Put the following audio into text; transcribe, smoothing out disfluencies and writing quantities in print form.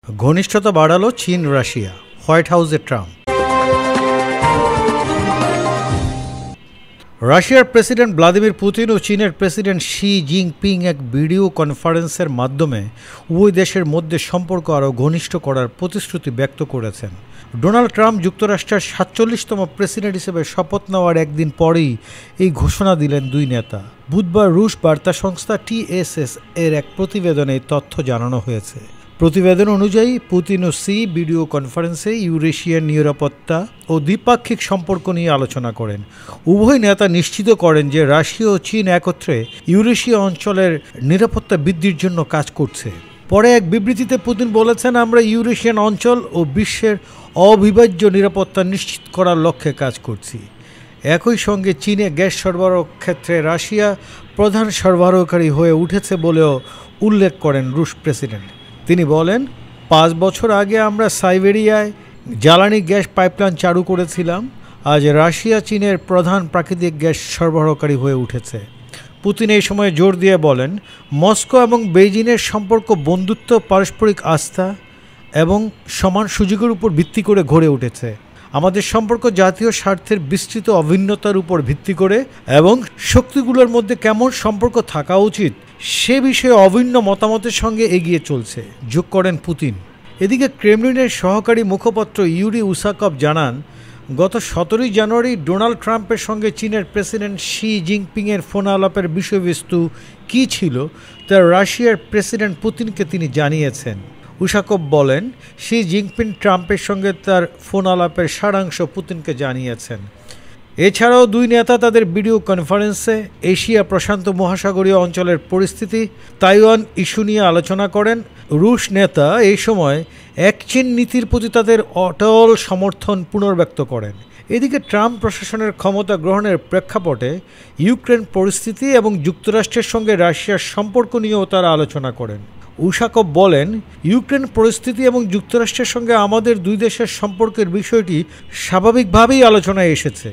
ঘনিষ্ঠতা বাড়ালো চীন রাশিয়া, হোয়াইট হাউসে ট্রাম্প। রাশিয়ার প্রেসিডেন্ট ভ্লাদিমির পুতিন ও চীনের প্রেসিডেন্ট শি জিনপিং এক ভিডিও কনফারেন্সের মাধ্যমে উভয় দেশের মধ্যে সম্পর্ক আরও ঘনিষ্ঠ করার প্রতিশ্রুতি ব্যক্ত করেছেন। ডোনাল্ড ট্রাম্প যুক্তরাষ্ট্রের ৪৭তম প্রেসিডেন্ট হিসেবে শপথ নেওয়ার একদিন পরেই এই ঘোষণা দিলেন দুই নেতা। বুধবার রুশ বার্তা সংস্থা TSS এর এক প্রতিবেদনে এই তথ্য জানানো হয়েছে। প্রতিবেদন অনুযায়ী পুতিন ও শি ভিডিও কনফারেন্সে ইউরেশিয়ার নিরাপত্তা ও দ্বিপাক্ষিক সম্পর্ক নিয়ে আলোচনা করেন। উভয় নেতা নিশ্চিত করেন যে রাশিয়া ও চীন একত্রে ইউরেশিয়া অঞ্চলের নিরাপত্তা বৃদ্ধির জন্য কাজ করছে। পরে এক বিবৃতিতে পুতিন বলেছেন, আমরা ইউরেশিয়ান অঞ্চল ও বিশ্বের অবিভাজ্য নিরাপত্তা নিশ্চিত করার লক্ষ্যে কাজ করছি। একই সঙ্গে চীনে গ্যাস সরবরাহ ক্ষেত্রে রাশিয়া প্রধান সরবরাহকারী হয়ে উঠেছে বলেও উল্লেখ করেন রুশ প্রেসিডেন্ট। তিনি বলেন, 5 বছর আগে আমরা সাইবেরিয়ায় জ্বালানি গ্যাস পাইপলাইন চালু করেছিলাম। আজ রাশিয়া চীনের প্রধান প্রাকৃতিক গ্যাস সরবরাহকারী হয়ে উঠেছে। পুতিন এই সময় জোর দিয়ে বলেন, মস্কো এবং বেইজিংয়ের সম্পর্ক বন্ধুত্ব, পারস্পরিক আস্থা এবং সমান সুযোগের উপর ভিত্তি করে গড়ে উঠেছে। আমাদের সম্পর্ক জাতীয় স্বার্থের বিস্তৃত অভিন্নতার উপর ভিত্তি করে এবং শক্তিগুলোর মধ্যে কেমন সম্পর্ক থাকা উচিত সে বিষয়ে অভিন্ন মতামতের সঙ্গে এগিয়ে চলছে, যোগ করেন পুতিন। এদিকে ক্রেমলিনের সহকারী মুখপাত্র ইউরি উসাকভ জানান, গত 17 জানুয়ারি ডোনাল্ড ট্রাম্পের সঙ্গে চীনের প্রেসিডেন্ট শি জিনপিংয়ের ফোন আলাপের বিষয়বস্তু কী ছিল তা রাশিয়ার প্রেসিডেন্ট পুতিনকে তিনি জানিয়েছেন। উসাকভ বলেন, শি জিনপিং ট্রাম্পের সঙ্গে তার ফোন আলাপের সারাংশ পুতিনকে জানিয়েছেন। এছাড়াও দুই নেতা তাদের ভিডিও কনফারেন্সে এশিয়া প্রশান্ত মহাসাগরীয় অঞ্চলের পরিস্থিতি, তাইওয়ান ইস্যু নিয়ে আলোচনা করেন। রুশ নেতা এই সময় এক চীন নীতির প্রতি তাদের অটল সমর্থন পুনর্ব্যক্ত করেন। এদিকে ট্রাম্প প্রশাসনের ক্ষমতা গ্রহণের প্রেক্ষাপটে ইউক্রেন পরিস্থিতি এবং যুক্তরাষ্ট্রের সঙ্গে রাশিয়ার সম্পর্ক নিয়েও তারা আলোচনা করেন। উসাকভ বলেন, ইউক্রেন পরিস্থিতি এবং যুক্তরাষ্ট্রের সঙ্গে আমাদের দুই দেশের সম্পর্কের বিষয়টি স্বাভাবিকভাবেই আলোচনায় এসেছে।